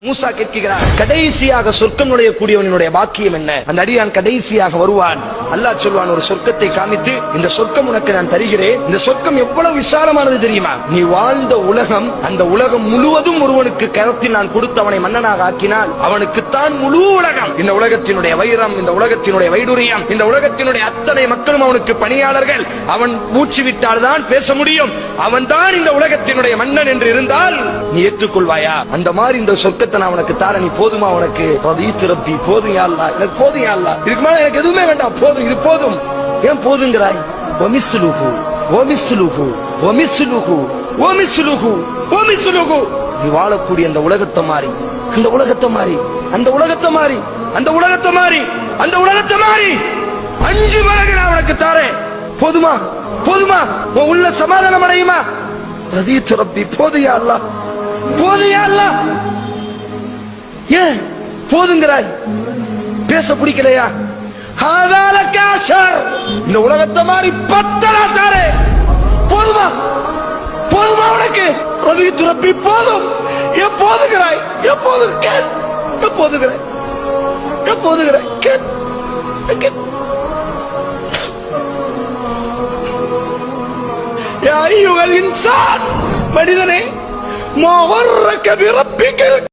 மூசா கேட்கிறார், கடைசியாக சொர்க்கம் நுழையக்கூடியவனுடைய பாக்கியம் என்ன? அந்த அடியான் கடைசியாக வருவான். அல்லாஹ் சொல்வான், ஒரு சொர்க்கத்தை காமித்து, இந்த சொர்க்கம் உனக்கு நான் தருகிறேன். இந்த சொர்க்கம் எவ்வளவு விசாலமானது தெரியுமா? நீ வாழ்ந்த உலகம், அந்த உலகம் முழுவதும் ஒருவனுக்கு கரத்தில் நான் கொடுத்து அவனை மன்னனாக ஆக்கினால் அவனுக்குத்தான் முழு உலகம். இந்த உலகத்தினுடைய வைரம், இந்த உலகத்தினுடைய வைடூரியம், இந்த உலகத்தினுடைய அத்தனை மக்களும் அவனுக்கு பணியாளர்கள். அவன் மூச்சு விட்டால் தான் பேச முடியும். அவன் தான் இந்த உலகத்தினுடைய மன்னன் என்று இருந்தால் நீ ஏற்றுக்கொள்வாயா? அந்த மாதிரி இந்த சொர்க்கத்தை நான் உனக்கு தார, நீ போதுமா? உனக்கு ரதீத்து ரப்பி, போதும் யா அல்லாஹ், எனக்கு போதும் யா அல்லாஹ், இதுக்கு மேல எனக்கு எதுவுமே வேண்டாம், போதும், இது போதும். ஏன் போதுங்கிறாய்? வமிஸ்லுஹு வமிஸ்லுஹு வமிஸ்லுஹு வமிஸ்லுஹு வமிஸ்லுஹு. நீ வாழக்கூடிய அந்த உலகத்தை மாறி, அந்த உலகத்தை மாறி, அந்த உலகத்தை மாறி, அந்த உலகத்தை மாறி, அந்த உலகத்தை மாறி 5 மடங்கு நான் உனக்கு தாரேன். போதுமா? போதுமா? உன் உள்ள சமாதானம் அடையுமா? ரதீத்து ரப்பி, போதும் யா அல்லாஹ், போதும் யா அல்லாஹ். ஏன் போதுங்கிறாய்? பேச பிடிக்கலையா? இந்த உலகத்தை மாதிரி 10 தாரே. போதுமா? போதுமா உனக்கு? ரதீத்து ரப்பி, போதும். ஏன் போதுகிறாய்? எப்போது கேள், எப்போதுகிறாய், எப்போதுகிறாய் கேள். யா அய்யுஹல் இன்சான், மனிதனே, மா கர்ரக பிரப்பிக